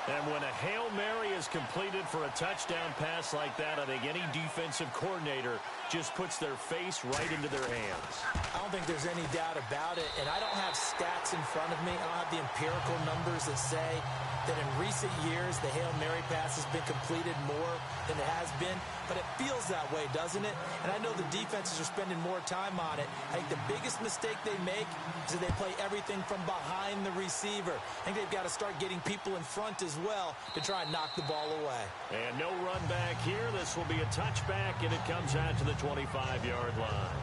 And when a Hail Mary is completed for a touchdown pass like that, I think any defensive coordinator just puts their face right into their hands. I don't think there's any doubt about it, and I don't have stats in front of me. I don't have the empirical numbers that say that in recent years the Hail Mary pass has been completed more than it has been, but it feels that way, doesn't it? And I know the defenses are spending more time on it. I think the biggest mistake they make is that they play everything from behind the receiver. I think they've got to start getting people in front as well to try and knock the ball away. And no run back here. This will be a touchback, and it comes out to the 25-yard line.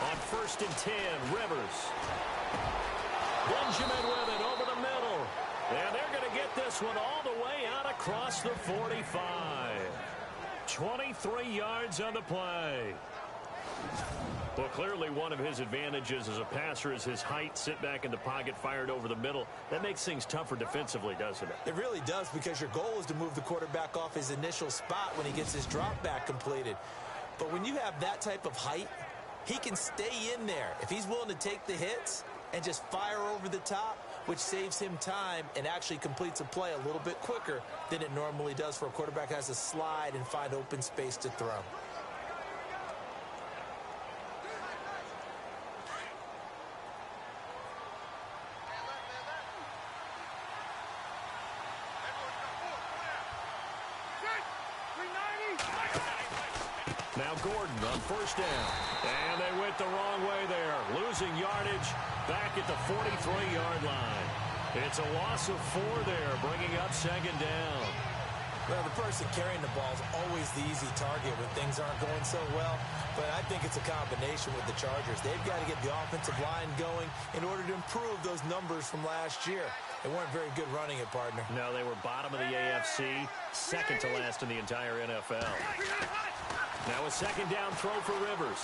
On 1st and 10, Rivers. Benjamin with it over the middle. And they're going to get this one all the way out across the 45. 23 yards on the play. Well, clearly one of his advantages as a passer is his height. Sit back in the pocket, fired over the middle. That makes things tougher defensively, doesn't it? It really does, because your goal is to move the quarterback off his initial spot when he gets his drop back completed. But when you have that type of height, he can stay in there if he's willing to take the hits and just fire over the top, which saves him time and actually completes a play a little bit quicker than it normally does for a quarterback who has to slide and find open space to throw. Now Gordon on 1st down. And they went the wrong way there. Losing yardage back at the 43-yard line. It's a loss of 4 there, bringing up 2nd down. Well, the person carrying the ball is always the easy target when things aren't going so well. But I think it's a combination with the Chargers. They've got to get the offensive line going in order to improve those numbers from last year. They weren't very good running it, partner. No, they were bottom of the AFC, second to last in the entire NFL. Now a 2nd down throw for Rivers.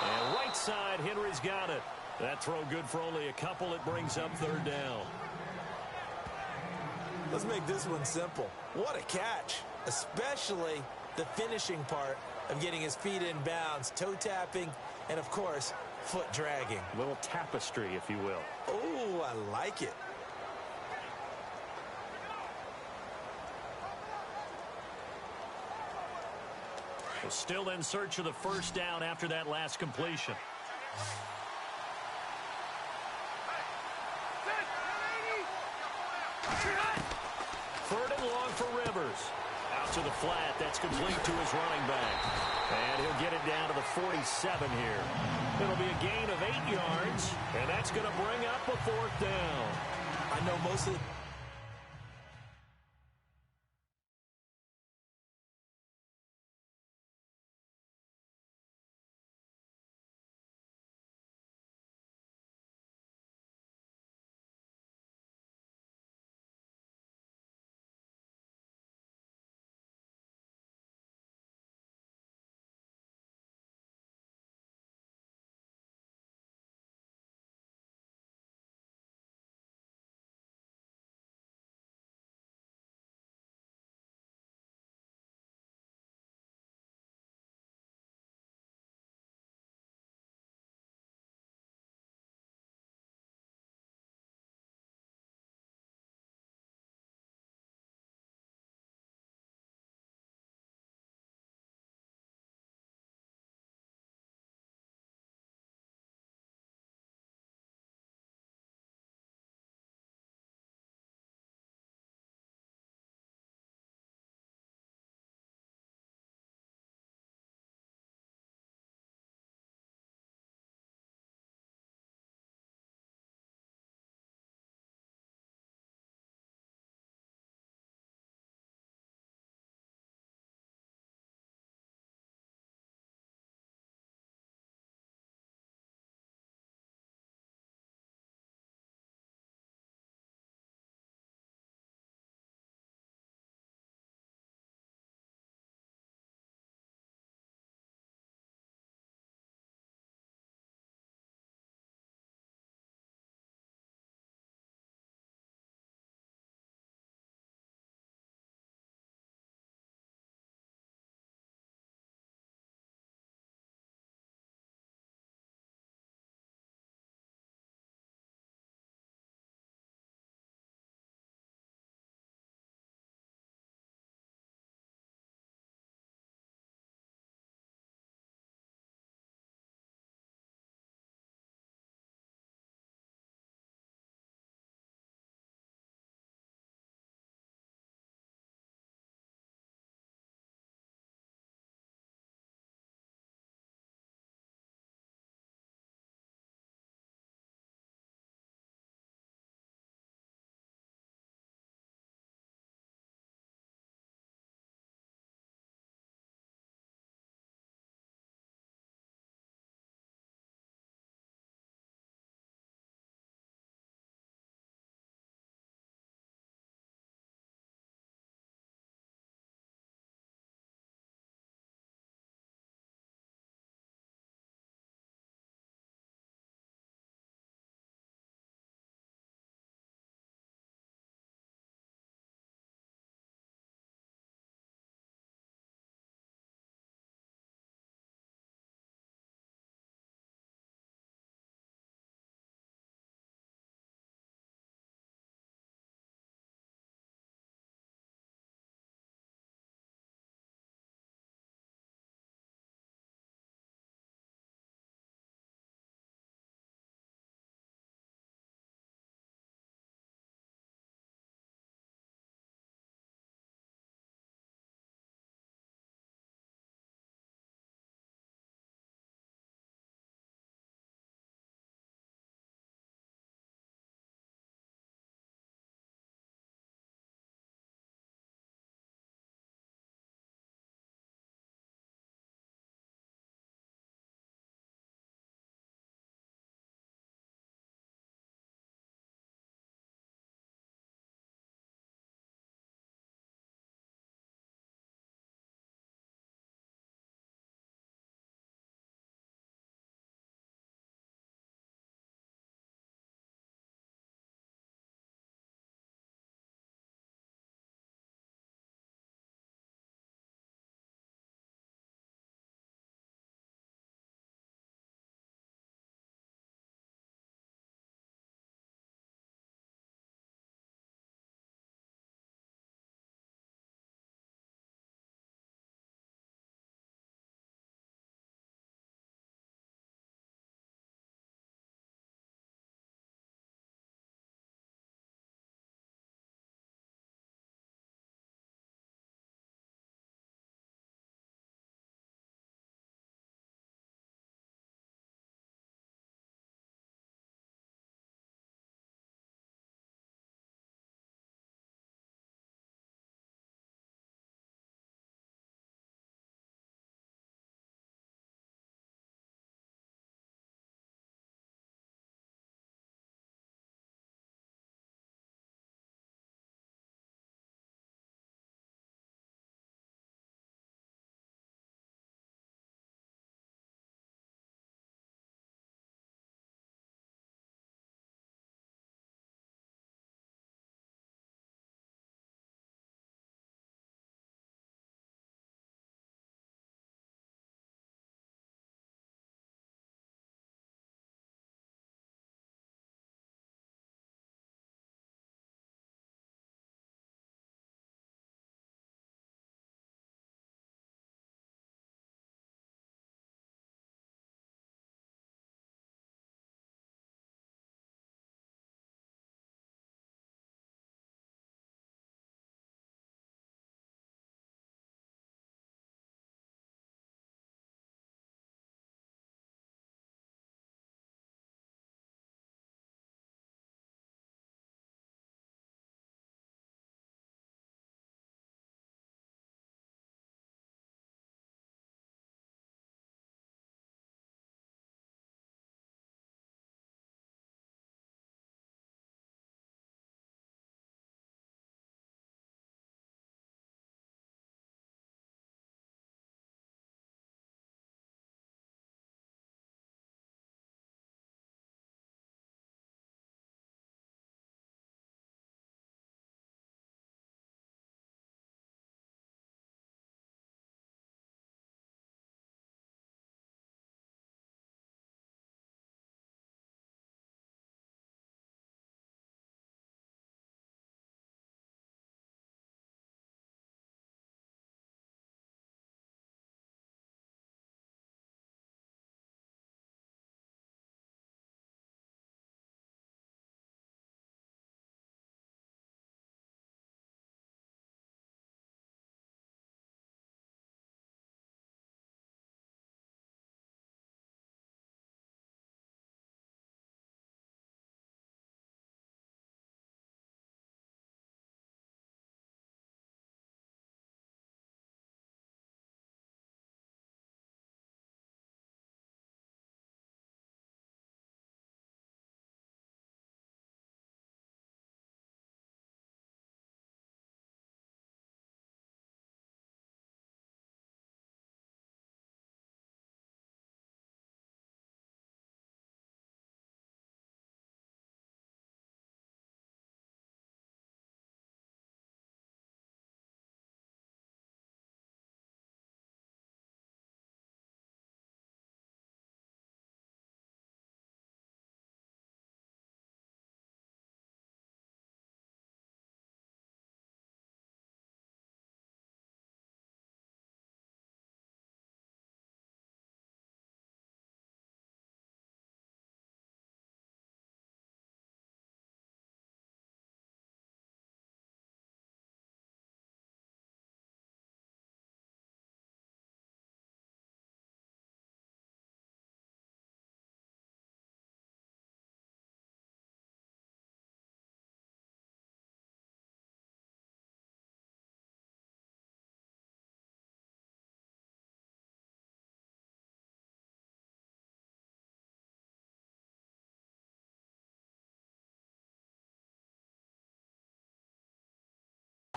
And right side, Henry's got it. That throw good for only a couple. It brings up 3rd down. Let's make this one simple. What a catch, especially the finishing part of getting his feet in bounds, toe tapping, and, of course, foot dragging. A little tapestry, if you will. Oh, I like it. Well, still in search of the 1st down after that last completion. 3rd and long for Rivers. Out to the flat. That's complete to his running back. And he'll get it down to the 47 here. It'll be a gain of 8 yards, and that's going to bring up a 4th down. I know most of the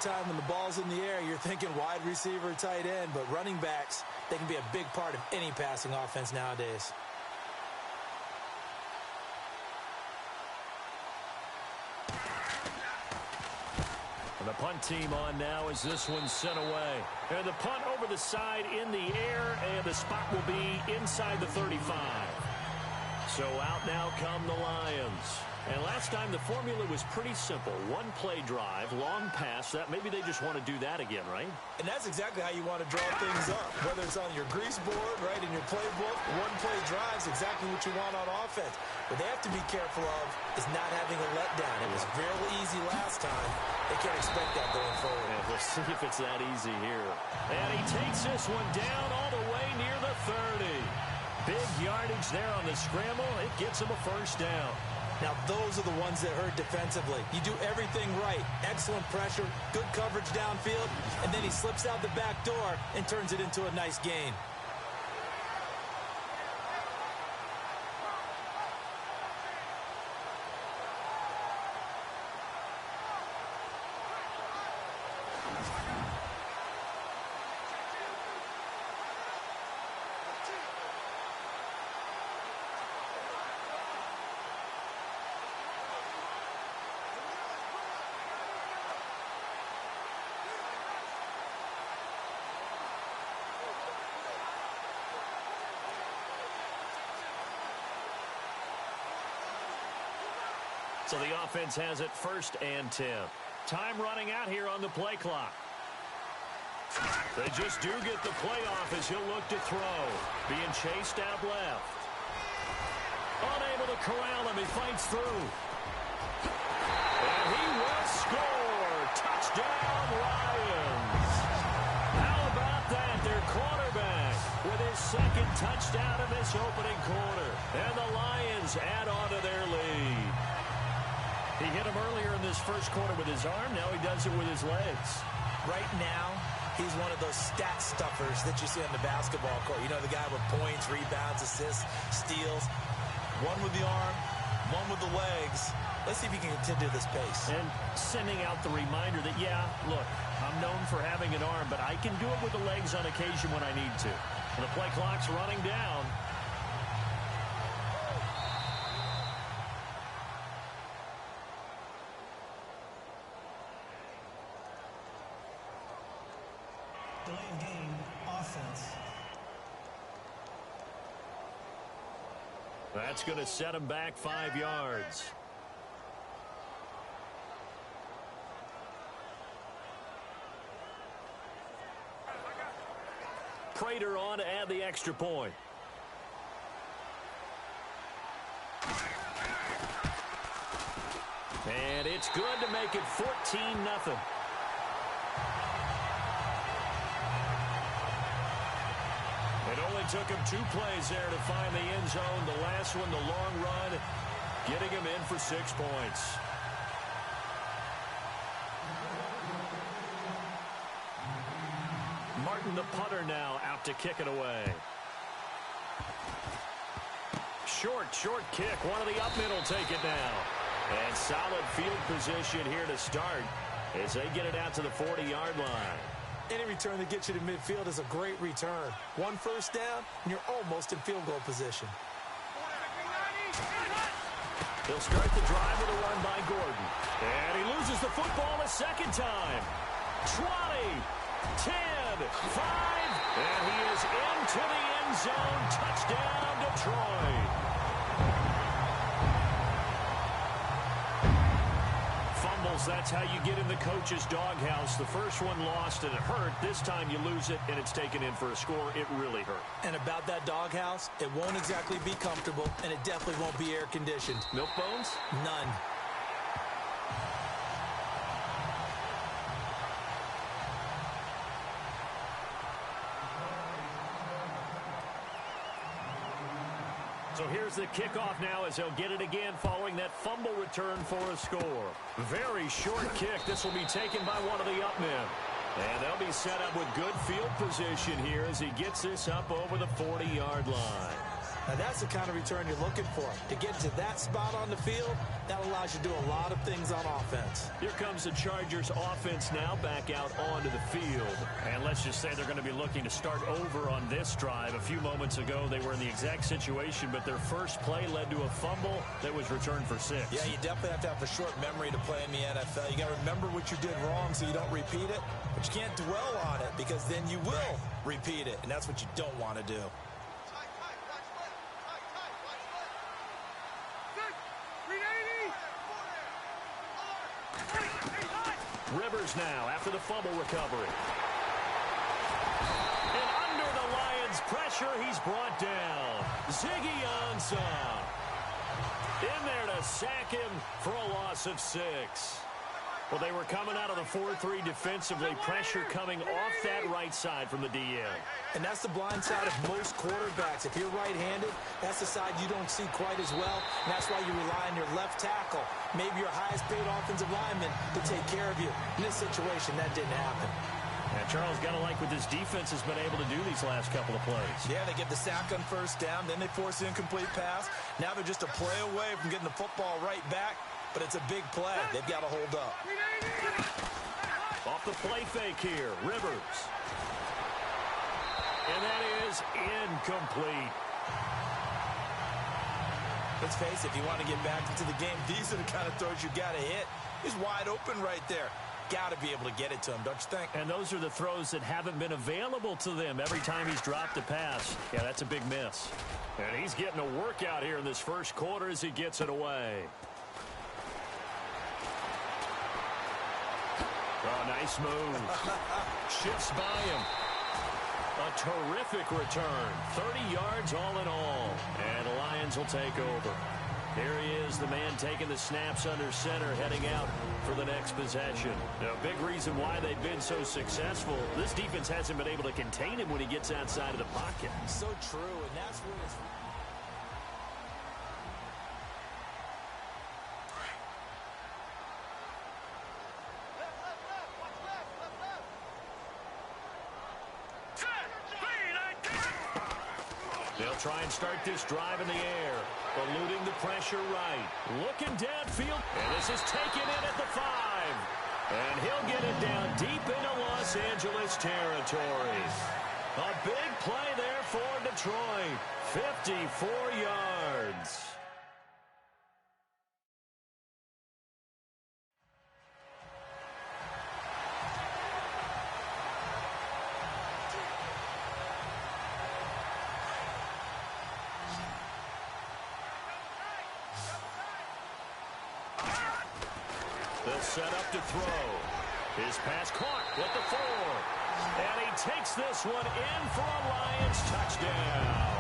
time when the ball's in the air, you're thinking wide receiver, tight end, but running backs, they can be a big part of any passing offense nowadays. And the punt team on now as this one's sent away. And the punt over the side in the air, and the spot will be inside the 35. So out now come the Lions. And last time the formula was pretty simple. One play drive, long pass. That maybe they just want to do that again, right? And that's exactly how you want to draw things up. Whether it's on your grease board, right, in your playbook, one play drive is exactly what you want on offense. What they have to be careful of is not having a letdown. It was fairly easy last time. They can't expect that going forward. Yeah, we'll see if it's that easy here. And he takes this one down all the way near the 30. Big yardage there on the scramble. It gets him a first down. Now, those are the ones that hurt defensively. You do everything right. Excellent pressure, good coverage downfield, and then he slips out the back door and turns it into a nice gain. So the offense has it 1st and 10. Time running out here on the play clock. They just do get the play off as he'll look to throw. Being chased out left. Unable to corral him. He fights through. And he will score. Touchdown, Lions. How about that? Their quarterback with his 2nd touchdown of this opening quarter. And the Lions add on to their lead. He hit him earlier in this first quarter with his arm. Now he does it with his legs. Right now, he's one of those stat stuffers that you see on the basketball court. You know, the guy with points, rebounds, assists, steals. One with the arm, one with the legs. Let's see if he can continue this pace. And sending out the reminder that, yeah, look, I'm known for having an arm, but I can do it with the legs on occasion when I need to. And the play clock's running down. Delaying game, offense. That's going to set him back 5 yards. Prater on to add the extra point. And it's good to make it 14-0. It only took him 2 plays there to find the end zone. The last one, the long run, getting him in for 6 points. Martin, the punter, now out to kick it away. Short kick. One of the up middle take it down. And solid field position here to start as they get it out to the 40-yard line. Any return that gets you to midfield is a great return. 1 first down, and you're almost in field goal position. He'll start the drive with a run by Gordon. And he loses the football a 2nd time. 20, 10, 5, and he is into the end zone. Touchdown, Detroit. Fumbles, that's how you get in the coach's doghouse. The first one lost and it hurt. This time you lose it and it's taken in for a score. It really hurt. And about that doghouse, it won't exactly be comfortable, and it definitely won't be air-conditioned. Milk bones? None. So here's the kickoff now as they'll get it again following that fumble return for a score. Very short kick. This will be taken by one of the up men. And they'll be set up with good field position here as he gets this up over the 40-yard line. Now that's the kind of return you're looking for. To get to that spot on the field, that allows you to do a lot of things on offense. Here comes the Chargers offense now back out onto the field. And let's just say they're going to be looking to start over on this drive. A few moments ago, they were in the exact situation, but their first play led to a fumble that was returned for 6. Yeah, you definitely have to have a short memory to play in the NFL. You got to remember what you did wrong so you don't repeat it, but you can't dwell on it because then you will repeat it, and that's what you don't want to do. Rivers now after the fumble recovery. And under the Lions' pressure, he's brought down. Ziggy Ansah in there to sack him for a loss of 6. Well, they were coming out of the 4-3 defensively. Pressure coming off that right side from the DN. And that's the blind side of most quarterbacks. If you're right-handed, that's the side you don't see quite as well. And that's why you rely on your left tackle, maybe your highest-paid offensive lineman, to take care of you. In this situation, that didn't happen. And Charles, got to like what this defense has been able to do these last couple of plays. Yeah, they get the sack on first down, then they force the incomplete pass. Now they're just a play away from getting the football right back, but it's a big play. They've got to hold up. Off the play fake here, Rivers. And that is incomplete. Let's face it, if you want to get back into the game, these are the kind of throws you got to hit. He's wide open right there. Got to be able to get it to him, don't you think? And those are the throws that haven't been available to them every time he's dropped a pass. Yeah, that's a big miss. And he's getting a workout here in this first quarter as he gets it away. Oh, nice move. Shifts by him. A terrific return. 30 yards all in all. And the Lions will take over. Here he is, the man taking the snaps under center, heading out for the next possession. A big reason why they've been so successful, this defense hasn't been able to contain him when he gets outside of the pocket. So true, and that's where it's... They'll try and start this drive in the air, eluding the pressure right. Looking downfield, and this is taken in at the 5. And he'll get it down deep into Los Angeles territory. A big play there for Detroit. 54 yards. They'll set up to throw. His pass caught at the 4. And he takes this one in for a Lions touchdown.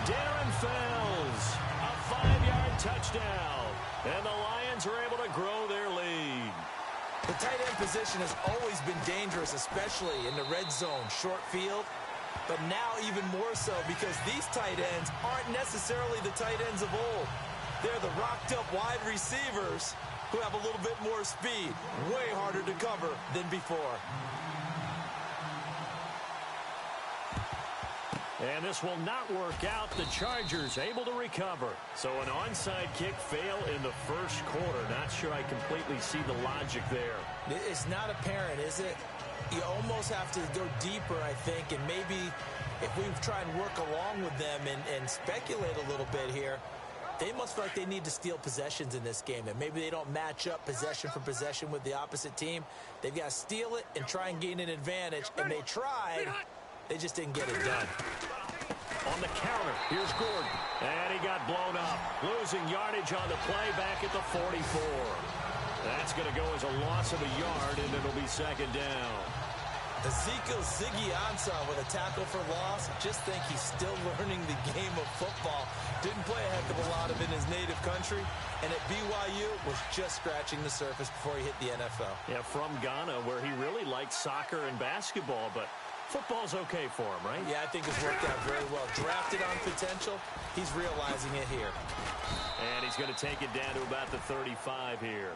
Darren Fells, a 5-yard touchdown. And the Lions are able to grow their lead. The tight end position has always been dangerous, especially in the red zone, short field. But now even more so because these tight ends aren't necessarily the tight ends of old. They're the rocked-up wide receivers who have a little bit more speed, way harder to cover than before. And this will not work out. The Chargers able to recover. So an onside kick fail in the first quarter. Not sure I completely see the logic there. It's not apparent, is it? You almost have to go deeper, I think, and maybe if we try and work along with them and speculate a little bit here, they must feel like they need to steal possessions in this game, and maybe they don't match up possession for possession with the opposite team. They've got to steal it and try and gain an advantage, and they tried. They just didn't get it done. On the counter, here's Gordon, and he got blown up. Losing yardage on the play back at the 44. That's going to go as a loss of a yard, and it'll be second down. Ezekiel Ziggy Ansah with a tackle for loss. Just think he's still learning the game of football. Didn't play a heck of a lot of it in his native country. And at BYU, was just scratching the surface before he hit the NFL. Yeah, from Ghana, where he really liked soccer and basketball, but football's okay for him, right? Yeah, I think it's worked out very well. Drafted on potential, he's realizing it here. And he's going to take it down to about the 35 here.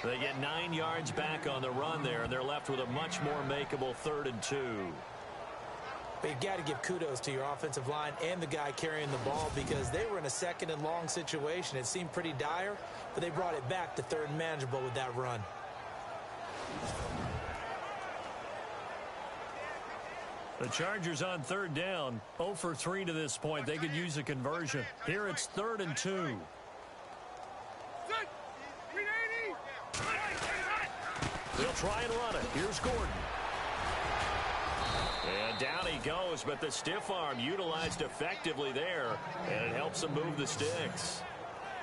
They get 9 yards back on the run there, and they're left with a much more makeable 3rd and 2. But you got to give kudos to your offensive line and the guy carrying the ball because they were in a second and long situation. It seemed pretty dire, but they brought it back to third and manageable with that run. The Chargers on third down, 0 for 3 to this point. They could use a conversion. Here it's 3rd and 2. They'll try and run it. Here's Gordon. And down he goes, but the stiff arm utilized effectively there, and it helps him move the sticks.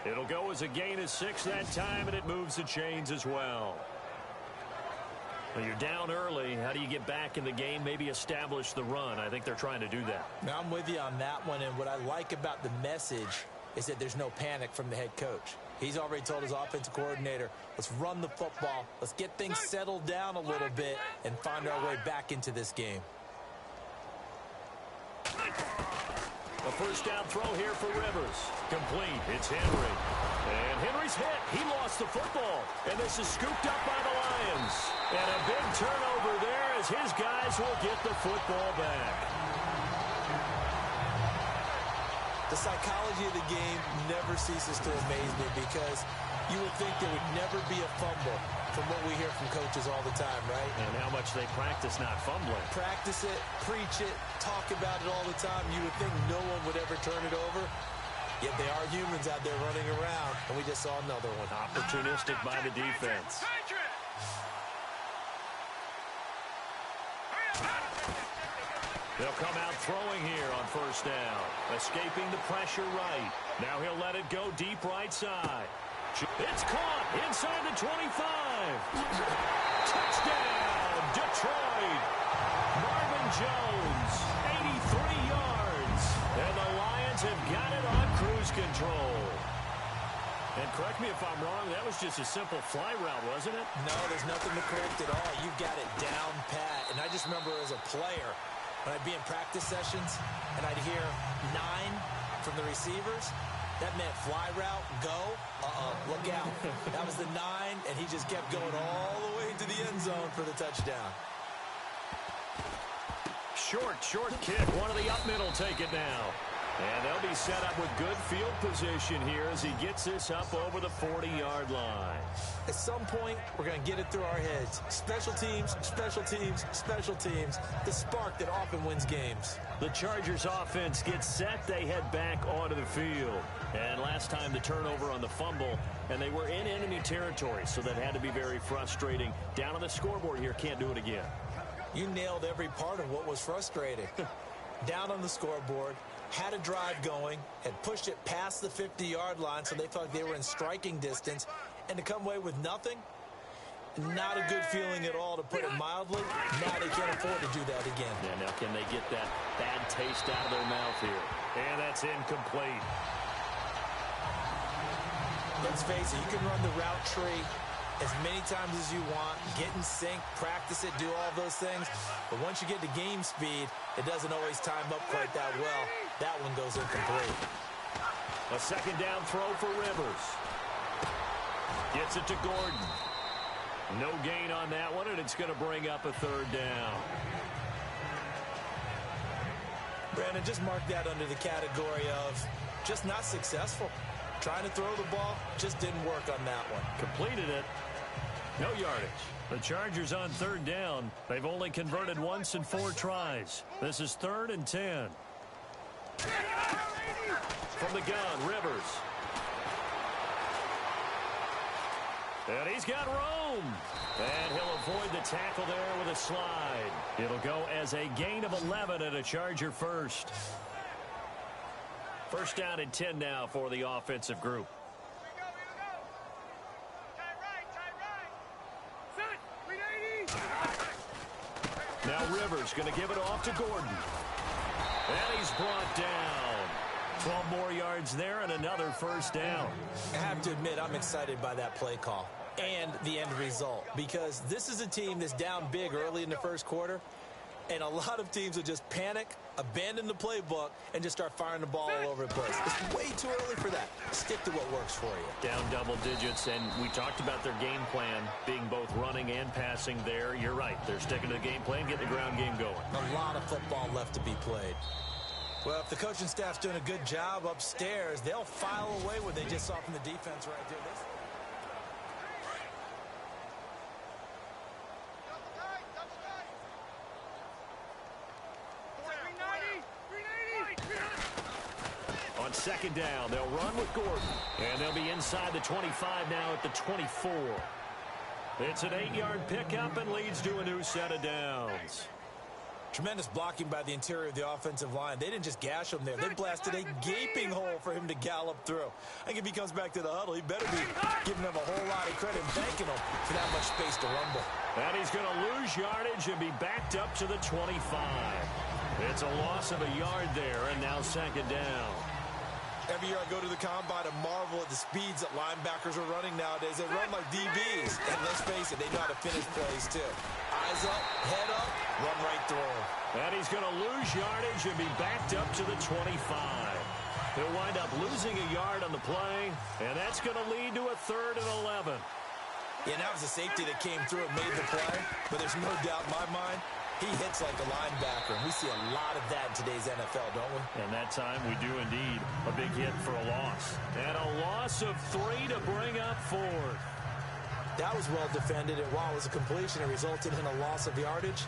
It'll go as a gain of 6 that time, and it moves the chains as well. Well, you're down early. How do you get back in the game? Maybe establish the run. I think they're trying to do that. Now, I'm with you on that one, and what I like about the message is that there's no panic from the head coach. He's already told his offensive coordinator, let's run the football, let's get things settled down a little bit and find our way back into this game. A first down throw here for Rivers. Complete. It's Henry. And Henry's hit. He lost the football. And this is scooped up by the Lions. And a big turnover there as his guys will get the football back. The psychology of the game never ceases to amaze me because you would think there would never be a fumble from what we hear from coaches all the time, right? And how much they practice not fumbling. Practice it, preach it, talk about it all the time. You would think no one would ever turn it over. Yet they are humans out there running around, and we just saw another one. Opportunistic by the defense. They'll come out throwing here on first down. Escaping the pressure right. Now he'll let it go deep right side. It's caught inside the 25. Touchdown, Detroit. Marvin Jones, 83 yards. And the Lions have got it on cruise control. And correct me if I'm wrong, that was just a simple fly route, wasn't it? No, there's nothing to correct at all. You've got it down pat. And I just remember as a player, when I'd be in practice sessions and I'd hear 9 from the receivers, that meant fly route, go, look out. That was the 9, and he just kept going all the way to the end zone for the touchdown. Short kick. One of the up middle take it now. And they'll be set up with good field position here as he gets this up over the 40-yard line. At some point, we're going to get it through our heads. Special teams, special teams, special teams. The spark that often wins games. The Chargers offense gets set. They head back onto the field. And last time the turnover on the fumble, and they were in enemy territory, so that had to be very frustrating. Down on the scoreboard here, can't do it again. You nailed every part of what was frustrating. Down on the scoreboard, had a drive going, had pushed it past the 50-yard line so they felt like they were in striking distance, and to come away with nothing, not a good feeling at all, to put it mildly. Now they can't afford to do that again. Yeah, now can they get that bad taste out of their mouth here? And that's incomplete. Let's face it, you can run the route tree as many times as you want, get in sync, practice it, do all those things. But once you get to game speed, it doesn't always time up quite that well. That one goes incomplete. A second down throw for Rivers. Gets it to Gordon. No gain on that one, and it's going to bring up a third down. Brandon, just mark that under the category of just not successful. Trying to throw the ball, just didn't work on that one. Completed it. No yardage. The Chargers on third down. They've only converted once in 4 tries. This is 3rd and 10. From the gun, Rivers. And he's got room. And he'll avoid the tackle there with a slide. It'll go as a gain of 11 and a Charger first. First down and 10 now for the offensive group. Now Rivers going to give it off to Gordon. And he's brought down. 12 more yards there and another first down. I have to admit, I'm excited by that play call and the end result, because this is a team that's down big early in the first quarter, And a lot of teams will just panic, abandon the playbook, and just start firing the ball all over the place. It's way too early for that. Stick to what works for you. Down double digits, and we talked about their game plan being both running and passing there. You're right. They're sticking to the game plan, getting the ground game going. A lot of football left to be played. Well, if the coaching staff's doing a good job upstairs, they'll file away what they just saw from the defense right there. On second down, they'll run with Gordon. And they'll be inside the 25 now at the 24. It's an 8-yard pickup and leads to a new set of downs. Tremendous blocking by the interior of the offensive line. They didn't just gash him there. They blasted a gaping hole for him to gallop through. I think if he comes back to the huddle, he better be giving them a whole lot of credit and thanking them for that much space to rumble. And he's going to lose yardage and be backed up to the 25. It's a loss of a yard there, and now second down. Every year I go to the combine and marvel at the speeds that linebackers are running nowadays. They run like DBs. And let's face it, they know how to finish plays too. Eyes up, head up, run right through. And he's going to lose yardage and be backed up to the 25. He'll wind up losing a yard on the play, and that's going to lead to a 3rd and 11. Yeah, that was a safety that came through and made the play. But there's no doubt in my mind, he hits like a linebacker, and we see a lot of that in today's NFL, don't we? And that time we do indeed. A big hit for a loss. And a loss of 3 to bring up 4th. That was well defended, and while it was a completion, it resulted in a loss of yardage.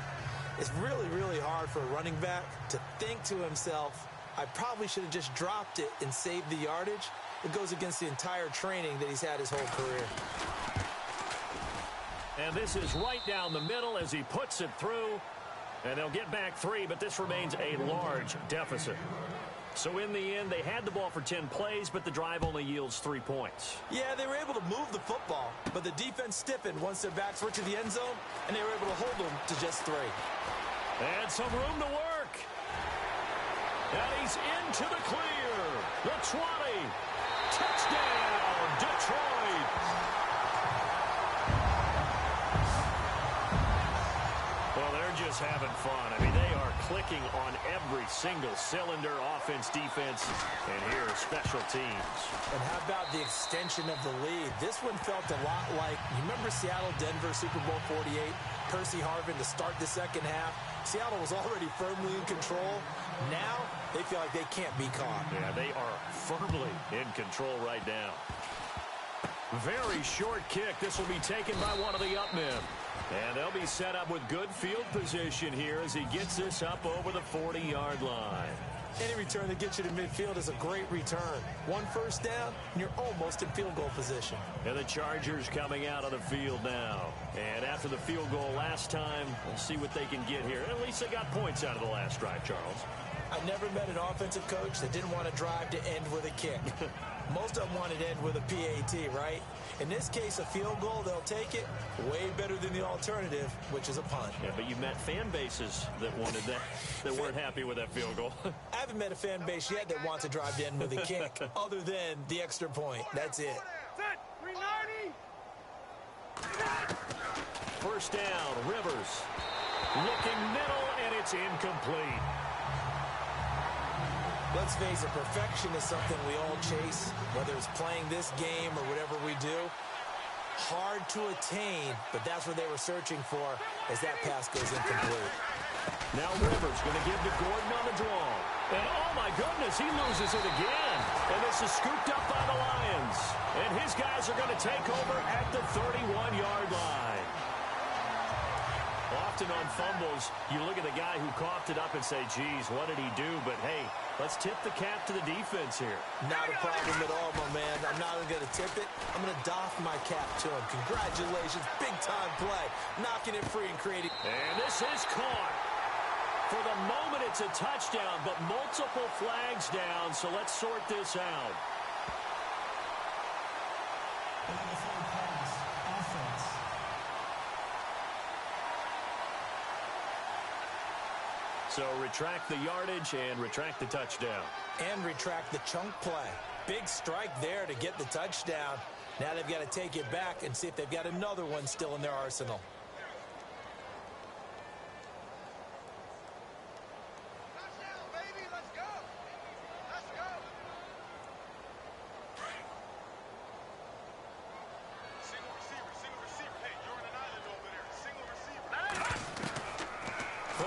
It's really, really hard for a running back to think to himself, I probably should have just dropped it and saved the yardage. It goes against the entire training that he's had his whole career. And this is right down the middle as he puts it through. And they'll get back 3, but this remains a large deficit. So in the end, they had the ball for 10 plays, but the drive only yields 3 points. Yeah, they were able to move the football, but the defense stiffened once their backs were to the end zone, and they were able to hold them to just 3. And some room to work. And he's into the clear. The 20. Touchdown, Detroit. Just having fun. I mean, they are clicking on every single cylinder, offense, defense, and here special teams. And how about the extension of the lead? This one felt a lot like, you remember Seattle-Denver Super Bowl 48? Percy Harvin to start the second half. Seattle was already firmly in control. Now they feel like they can't be caught. Yeah, they are firmly in control right now. Very short kick. This will be taken by one of the up men. And they'll be set up with good field position here as he gets this up over the 40-yard line. Any return that gets you to midfield is a great return. 1 first down, and you're almost in field goal position. And the Chargers coming out of the field now. And after the field goal last time, we'll see what they can get here. At least they got points out of the last drive, Charles. I never met an offensive coach that didn't want to drive to end with a kick. Most of them wanted to end with a PAT, right? In this case, a field goal, they'll take it. Way better than the alternative, which is a punt. Yeah, but you met fan bases that wanted that, that weren't happy with that field goal. I haven't met a fan base yet that wants to drive to end with a kick, other than the extra point. That's it. First down, Rivers. Looking middle, and it's incomplete. Let's face it, perfection is something we all chase, whether it's playing this game or whatever we do. Hard to attain, but that's what they were searching for as that pass goes incomplete. Now Rivers going to give to Gordon on the draw. And oh my goodness, he loses it again. And this is scooped up by the Lions. And his guys are going to take over at the 31-yard line. Often on fumbles, you look at the guy who coughed it up and say, geez, what did he do? But hey, let's tip the cap to the defense here. Not a problem at all, my man. I'm not even going to tip it. I'm going to doff my cap to him. Congratulations, big-time play. Knocking it free and creating. And this is caught. For the moment, it's a touchdown, but multiple flags down, so let's sort this out. So retract the yardage and retract the touchdown. And retract the chunk play. Big strike there to get the touchdown. Now they've got to take it back and see if they've got another one still in their arsenal.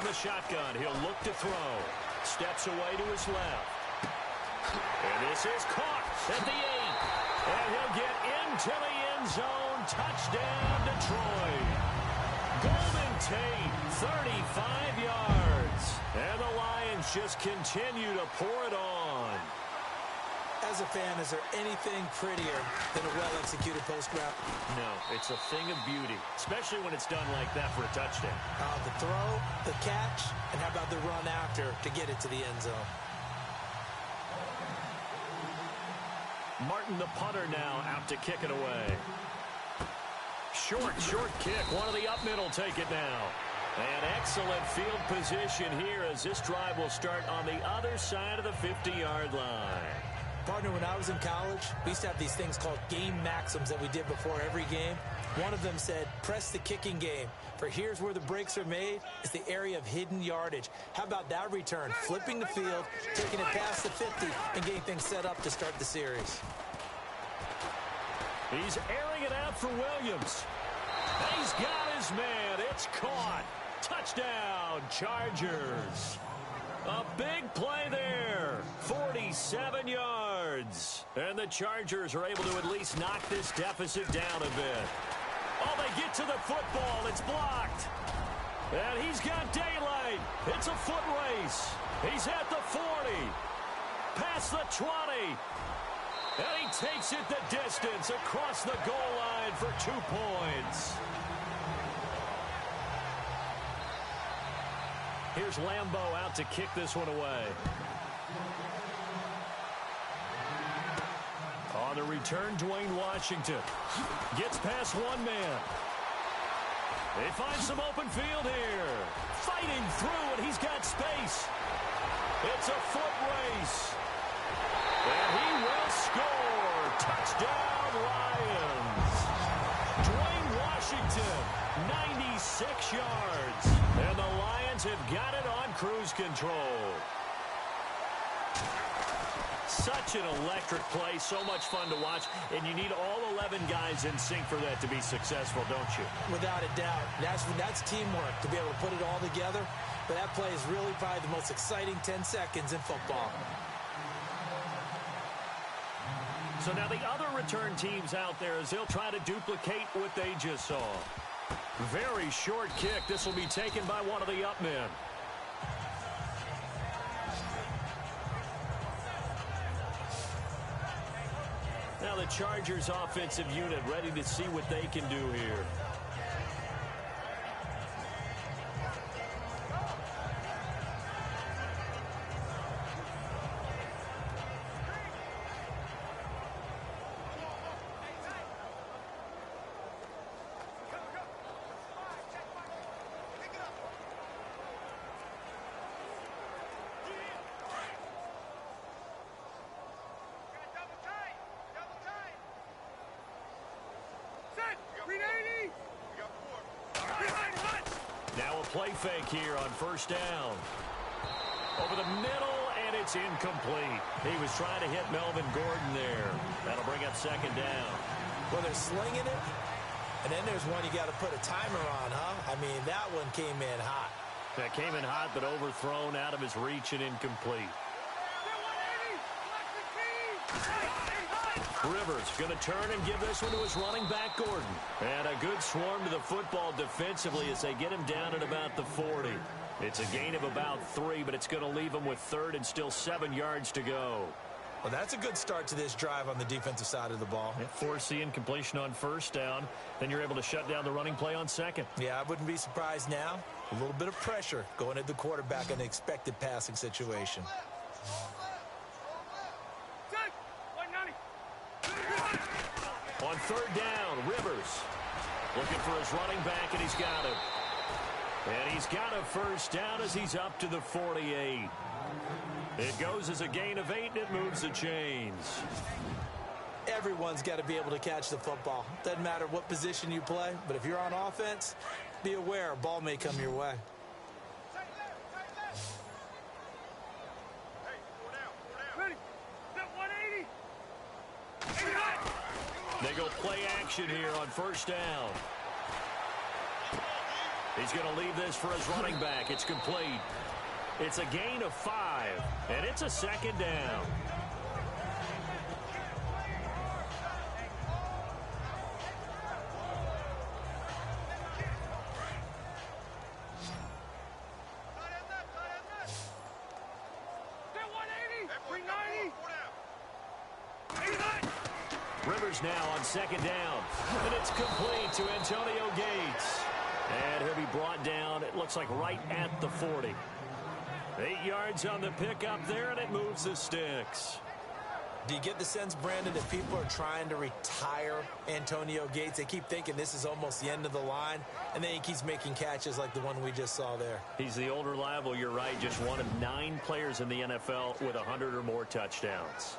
the shotgun. He'll look to throw. Steps away to his left. And this is caught at the 8. And he'll get into the end zone. Touchdown, Detroit. Golden Tate, 35 yards. And the Lions just continue to pour it on. As a fan, is there anything prettier than a well-executed post route? No, it's a thing of beauty, especially when it's done like that for a touchdown. The throw, the catch, and how about the run after to get it to the end zone? Martin, the punter, now out to kick it away. Short kick. One of the up middle take it now. An excellent field position here as this drive will start on the other side of the 50-yard line. Partner, when I was in college, we used to have these things called game maxims that we did before every game. One of them said, press the kicking game. For here's where the breaks are made. It's the area of hidden yardage. How about that return? Flipping the field, taking it past the 50, and getting things set up to start the series. He's airing it out for Williams. He's got his man. It's caught. Touchdown, Chargers. A big play there. 47 yards. And the Chargers are able to at least knock this deficit down a bit. Oh, they get to the football. It's blocked. And he's got daylight. It's a foot race. He's at the 40. Past the 20. And he takes it the distance across the goal line for 2 points. Here's Lambeau out to kick this one away. On the return, Dwayne Washington gets past one man. They find some open field here. Fighting through, and he's got space. It's a foot race. And he will score. Touchdown, Lions. Dwayne Washington, 96 yards. And the Lions have got it on cruise control. Such an electric play, so much fun to watch, and you need all 11 guys in sync for that to be successful, don't you? Without a doubt. That's teamwork, to be able to put it all together. But that play is really probably the most exciting 10 seconds in football. So now the other return teams out there as they'll try to duplicate what they just saw. Very short kick. This will be taken by one of the up men. Now the Chargers offensive unit ready to see what they can do here. Now a play fake here on first down. Over the middle, and it's incomplete. He was trying to hit Melvin Gordon there. That'll bring up second down. Well, they're slinging it, and then there's one you got to put a timer on, huh? I mean, that one came in hot. That came in hot, but overthrown out of his reach and incomplete. Rivers going to turn and give this one to his running back, Gordon. And a good swarm to the football defensively as they get him down at about the 40. It's a gain of about 3, but it's going to leave him with third and still 7 yards to go. Well, that's a good start to this drive on the defensive side of the ball. Force the incompletion on first down. Then you're able to shut down the running play on second. Yeah, I wouldn't be surprised now. A little bit of pressure going at the quarterback in the expected passing situation. On third down, Rivers looking for his running back, and he's got him. And he's got a first down as he's up to the 48. It goes as a gain of 8, and it moves the chains. Everyone's got to be able to catch the football. Doesn't matter what position you play, but if you're on offense, be aware a ball may come your way. They go play action here on first down. He's going to leave this for his running back. It's complete. It's a gain of 5, and it's a second down. Rivers now on second down, and it's complete to Antonio Gates. And he'll be brought down, it looks like right at the 40. 8 yards on the pickup there, and it moves the sticks. Do you get the sense, Brandon, that people are trying to retire Antonio Gates? They keep thinking this is almost the end of the line, and then he keeps making catches like the one we just saw there. He's the old reliable, you're right, just one of 9 players in the NFL with 100 or more touchdowns.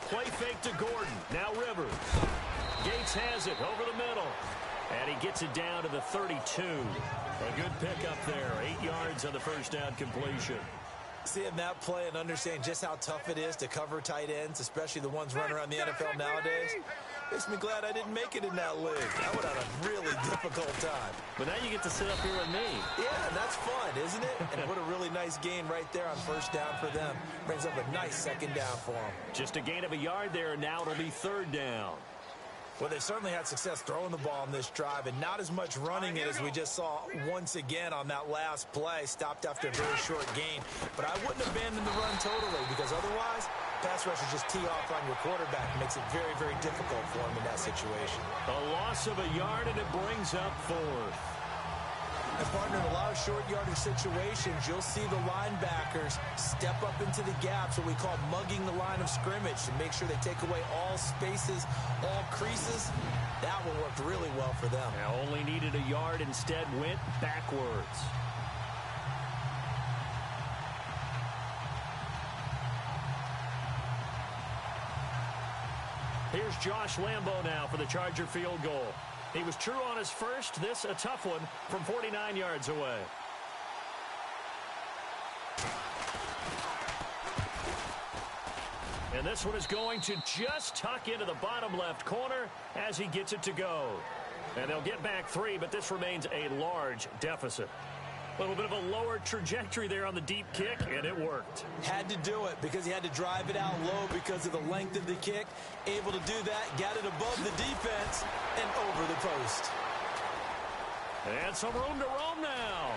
Play fake to Gordon. Now Rivers. Gates has it over the middle. And he gets it down to the 32. A good pickup there. 8 yards on the first down completion. Seeing that play and understanding just how tough it is to cover tight ends, especially the ones running around the NFL nowadays, makes me glad I didn't make it in that league. I would have a really difficult time. But now you get to sit up here with me. Yeah, that's fun, isn't it? And what a really nice gain right there on first down for them. Brings up a nice second down for them. Just a gain of a yard there, and now it'll be third down. Well, they certainly had success throwing the ball on this drive, and not as much running it as we just saw once again on that last play. Stopped after a very short gain. But I wouldn't abandon the run totally, because otherwise, pass rushers just tee off on your quarterback. It makes it very, very difficult for him in that situation. A loss of a yard, and it brings up fourth. And, partner, in a lot of short yardage situations, you'll see the linebackers step up into the gaps, what we call mugging the line of scrimmage, to make sure they take away all spaces, all creases. That one worked really well for them. Now only needed a yard, instead went backwards. Here's Josh Lambo now for the Charger field goal. He was true on his first. This a tough one from 49 yards away. And this one is going to just tuck into the bottom left corner as he gets it to go. And they'll get back 3, but this remains a large deficit. A little bit of a lower trajectory there on the deep kick, and it worked. Had to do it because he had to drive it out low because of the length of the kick. Able to do that, got it above the defense and over the post. And some room to roam now.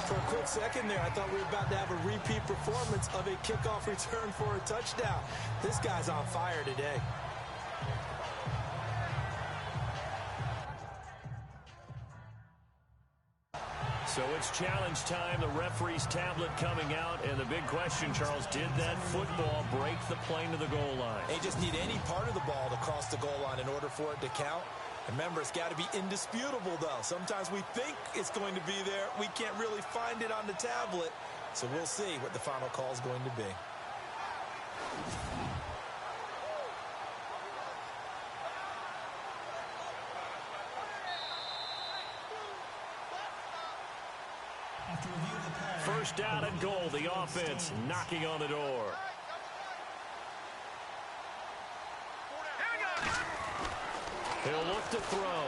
For a quick second there, I thought we were about to have a repeat performance of a kickoff return for a touchdown. This guy's on fire today. So it's challenge time. The referee's tablet coming out. And the big question, Charles, did that football break the plane to the goal line? They just need any part of the ball to cross the goal line in order for it to count. Remember, it's got to be indisputable, though. Sometimes we think it's going to be there. We can't really find it on the tablet. So we'll see what the final call is going to be. After review of the play, First down and goal. The offense knocking on the door. He'll look to throw.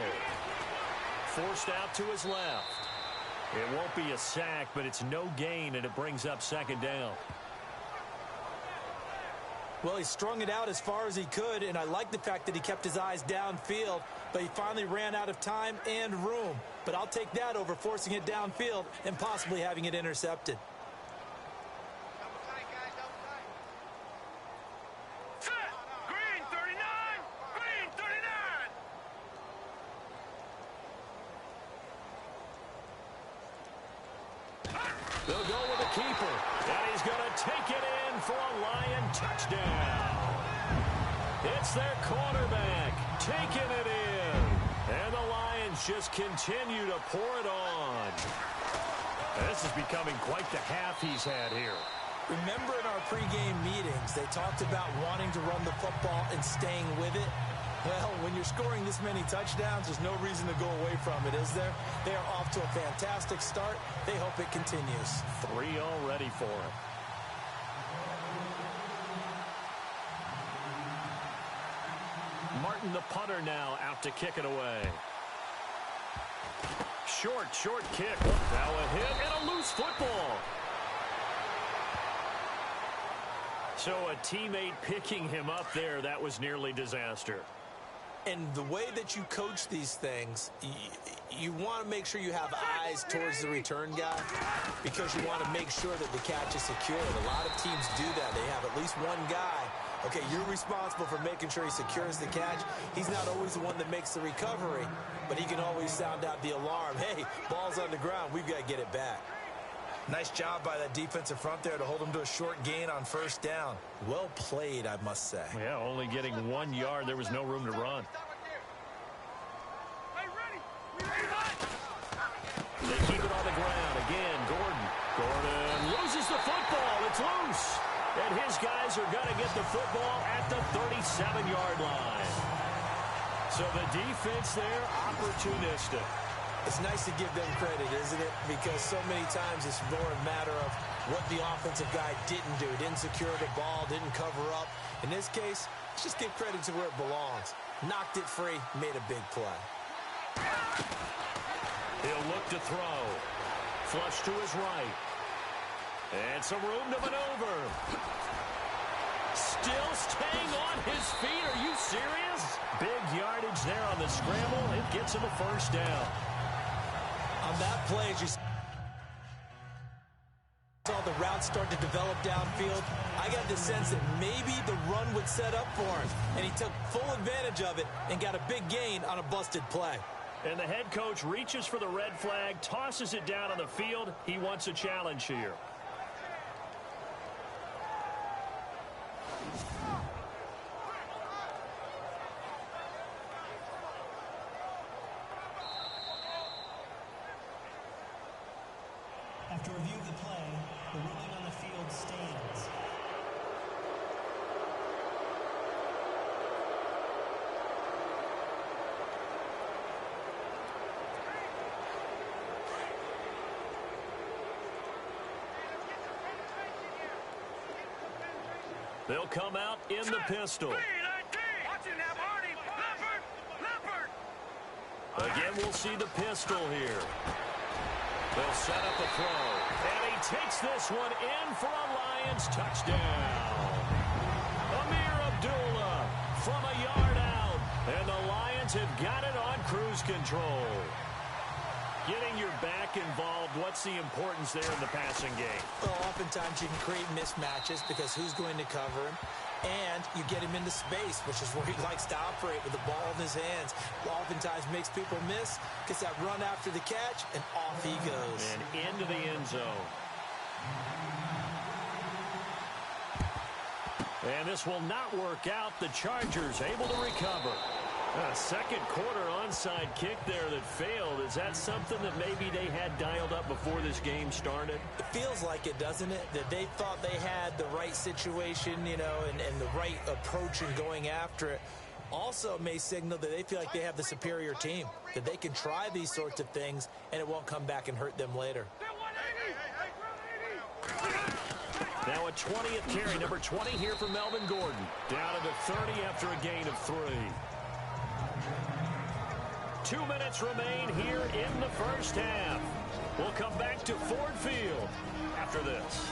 Forced out to his left. It won't be a sack, but it's no gain, and it brings up second down. Well, he strung it out as far as he could, and I like the fact that he kept his eyes downfield, but he finally ran out of time and room. But I'll take that over forcing it downfield and possibly having it intercepted. They'll go with the keeper, and he's going to take it in for a Lion touchdown. It's their quarterback taking it in, and the Lions just continue to pour it on. This is becoming quite the half he's had here. Remember in our pregame meetings, they talked about wanting to run the football and staying with it. Well, when you're scoring this many touchdowns, there's no reason to go away from it, is there? They are off to a fantastic start. They hope it continues. 3 already for him. Martin, the punter, now out to kick it away. Short kick. Now a hit and a loose football. So a teammate picking him up there, that was nearly disaster. And the way that you coach these things, you want to make sure you have eyes towards the return guy because you want to make sure that the catch is secured. A lot of teams do that. They have at least one guy. Okay, you're responsible for making sure he secures the catch. He's not always the one that makes the recovery, but he can always sound out the alarm. Hey, ball's on the ground. We've got to get it back. Nice job by that defensive front there to hold him to a short gain on first down. Well played, I must say. Yeah, only getting 1 yard. There was no room to run. They keep it on the ground. Again, Gordon loses the football. It's loose. And his guys are going to get the football at the 37-yard line. So the defense there, opportunistic. It's nice to give them credit, isn't it? Because so many times it's more a matter of what the offensive guy didn't do. Didn't secure the ball, didn't cover up. In this case, let's just give credit to where it belongs. Knocked it free, made a big play. He'll look to throw. Flush to his right. And some room to maneuver. Still staying on his feet. Are you serious? Big yardage there on the scramble. It gets him a first down. On that play, as you saw the route start to develop downfield, I got the sense that maybe the run would set up for him. And he took full advantage of it and got a big gain on a busted play. And the head coach reaches for the red flag, tosses it down on the field. He wants a challenge here. After review of the play, the ruling on the field stands. They'll come out in the pistol. Again, we'll see the pistol here. They'll set up a throw. And he takes this one in for a Lions touchdown. Amir Abdullah from a yard out. And the Lions have got it on cruise control. Getting your back involved, what's the importance there in the passing game? Well, oftentimes you can create mismatches because who's going to cover him? And you get him into space, which is where he likes to operate with the ball in his hands. Oftentimes makes people miss, gets that run after the catch, and off he goes. And into the end zone. And this will not work out. The Chargers able to recover. A second quarter onside kick there that failed. Is that something that maybe they had dialed up before this game started? It feels like it, doesn't it? That they thought they had the right situation, you know, and the right approach in going after it. Also may signal that they feel like they have the superior team, that they can try these sorts of things and it won't come back and hurt them later. Now a 20th carry, number 20 here for Melvin Gordon. Down to the 30 after a gain of 3. 2 minutes remain here in the first half. We'll come back to Ford Field after this.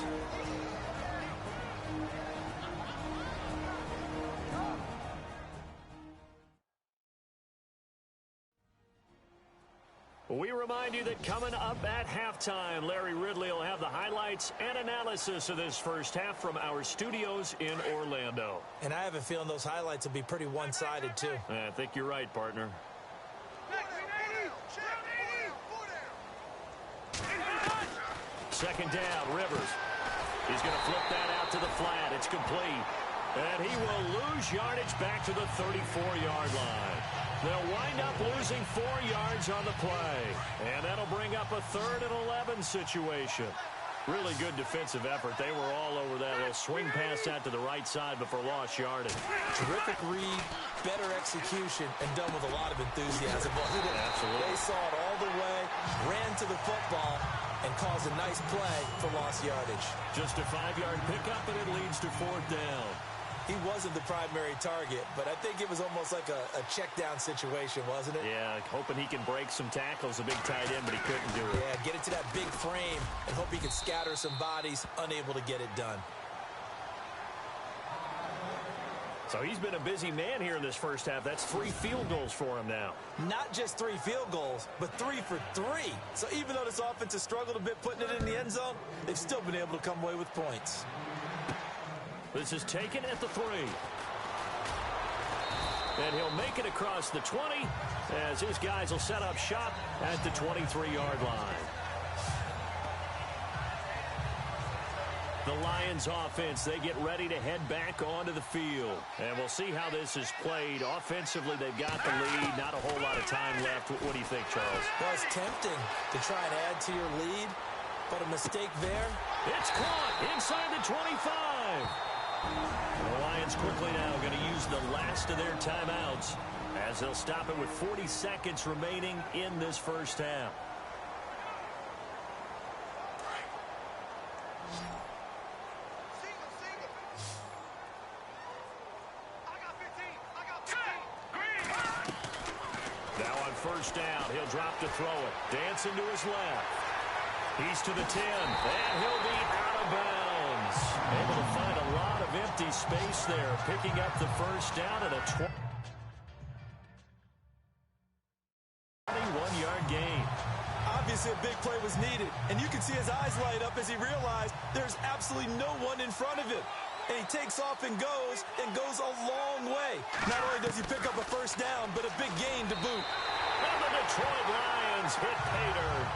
We remind you that coming up at halftime, Larry Ridley will have the highlights and analysis of this first half from our studios in Orlando. And I have a feeling those highlights will be pretty one-sided, too. I think you're right, partner. Second down, Rivers. He's going to flip that out to the flat. It's complete. And he will lose yardage back to the 34-yard line. They'll wind up losing 4 yards on the play. And that'll bring up a 3rd and 11 situation. Really good defensive effort. They were all over that little swing pass out to the right side, but for lost yardage. Terrific read, better execution, and done with a lot of enthusiasm. Absolutely. They saw it all the way, ran to the football, and caused a nice play for lost yardage. Just a 5-yard pickup, and it leads to 4th down. He wasn't the primary target, but I think it was almost like a check-down situation, wasn't it? Yeah, hoping he can break some tackles, a big tight end, but he couldn't do it. Yeah, get it to that big frame and hope he can scatter some bodies, unable to get it done. So he's been a busy man here in this first half. That's 3 field goals for him now. Not just 3 field goals, but 3 for 3. So even though this offense has struggled a bit putting it in the end zone, they've still been able to come away with points. This is taken at the 3. And he'll make it across the 20 as his guys will set up shop at the 23-yard line. The Lions offense, they get ready to head back onto the field. And we'll see how this is played. Offensively, they've got the lead. Not a whole lot of time left. What do you think, Charles? Well, it's tempting to try and add to your lead, but a mistake there. It's caught inside the 25. The Lions quickly now going to use the last of their timeouts as they'll stop it with 40 seconds remaining in this first half. Now on first down, he'll drop to throw it. Dancing to his left. He's to the 10, and he'll be out of bounds. Able to find a lot of empty space there, picking up the first down at a 21-yard gain. Obviously, a big play was needed, and you can see his eyes light up as he realized there's absolutely no one in front of him. And he takes off and goes a long way. Not only does he pick up a first down, but a big gain to boot. And the Detroit Lions hit pay dirt.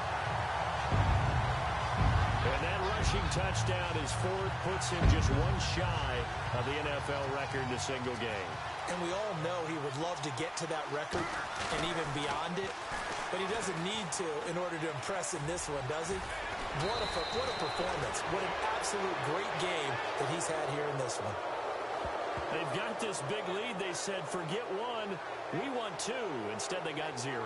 And that rushing touchdown is 4th, puts him just one shy of the NFL record in a single game. And we all know he would love to get to that record and even beyond it, but he doesn't need to in order to impress in this one, does he? What a performance. What an absolute great game that he's had here in this one. They've got this big lead. They said, forget 1, we want 2. Instead, they got 0.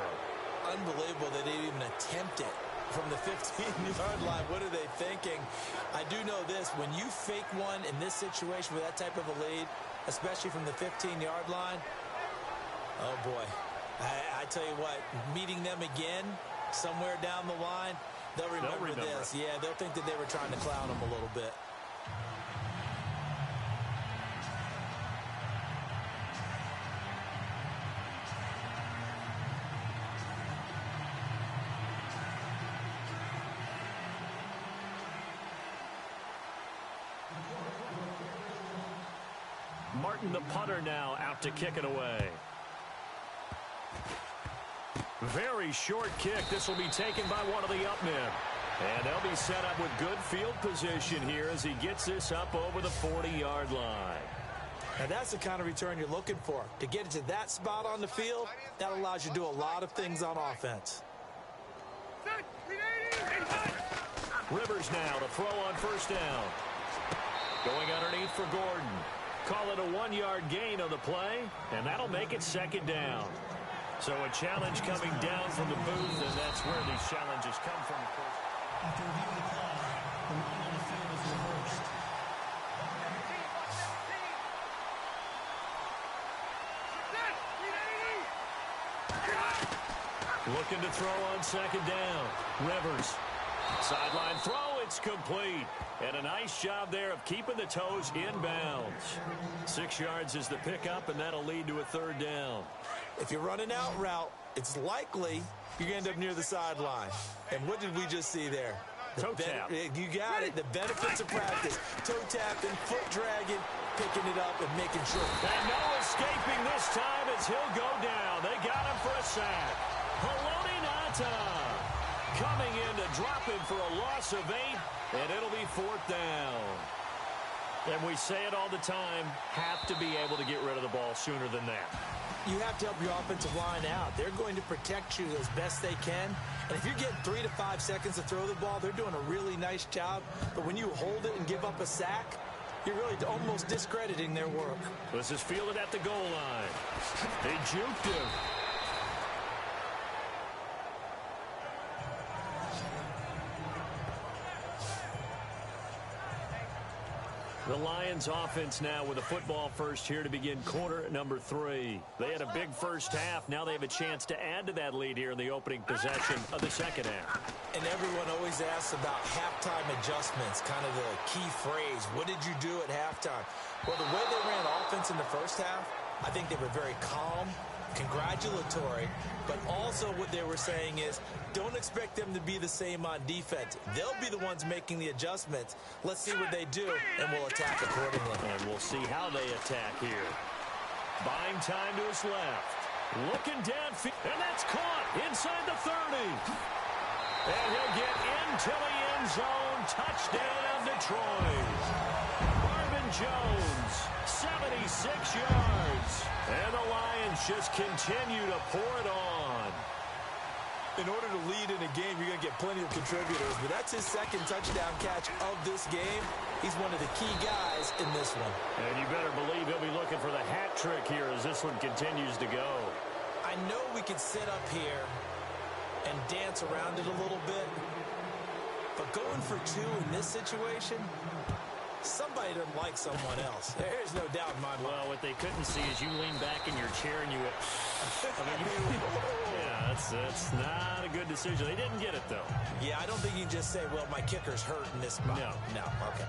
Unbelievable they didn't even attempt it from the 15-yard line. What are they thinking? I do know this. When you fake one in this situation with that type of a lead, especially from the 15-yard line, oh, boy. I tell you what, meeting them again somewhere down the line, they'll remember this. Yeah, they'll think that they were trying to clown them a little bit. Martin, the punter, now out to kick it away. Very short kick. This will be taken by one of the up men. And they'll be set up with good field position here as he gets this up over the 40-yard line. Now that's the kind of return you're looking for. To get it to that spot on the field, that allows you to do a lot of things on offense. Rivers now to throw on first down. Going underneath for Gordon. Call it a 1-yard gain on the play, and that'll make it 2nd down. So a challenge coming down from the booth, and that's where these challenges come from. After reviewing the call, the line on the field is reversed. Looking to throw on 2nd down. Rivers. Sideline throw, it's complete. And a nice job there of keeping the toes inbounds. 6 yards is the pickup, and that'll lead to a 3rd down. If you're running out route, it's likely you're going to end up near the sideline. And what did we just see there? Toe tap. You got it. The benefits of practice. Toe tapping, foot dragging, picking it up, and making sure. And no escaping this time as he'll go down. They got him for a sack. Haloti Ngata coming in to drop him for a loss of 8, and it'll be 4th down. And we say it all the time, have to be able to get rid of the ball sooner than that. You have to help your offensive line out. They're going to protect you as best they can. And if you're getting 3 to 5 seconds to throw the ball, they're doing a really nice job. But when you hold it and give up a sack, you're really almost discrediting their work. This is fielded at the goal line. They juked him. The Lions offense now with a football first here to begin quarter number 3. They had a big first half. Now they have a chance to add to that lead here in the opening possession of the second half. And everyone always asks about halftime adjustments, kind of the key phrase. What did you do at halftime? Well, the way they ran offense in the first half, I think they were very calm, congratulatory, but also what they were saying is don't expect them to be the same on defense. They'll be the ones making the adjustments. Let's see what they do, and we'll attack accordingly. And we'll see how they attack here. Buying time to his left. Looking downfield, and that's caught inside the 30. And he'll get into the end zone. Touchdown, Detroit. Marvin Jones, 76 yards. And the Lions just continue to pour it on. In order to lead in a game, you're going to get plenty of contributors, but that's his second touchdown catch of this game. He's one of the key guys in this one. And you better believe he'll be looking for the hat trick here as this one continues to go. I know we could sit up here and dance around it a little bit, but going for 2 in this situation, somebody doesn't like someone else. There's no doubt in my mind. Well, what they couldn't see is you lean back in your chair and you went, yeah, that's not a good decision. They didn't get it, though. Yeah, I don't think you can just say, well, my kicker's hurt in this spot. No. No, okay.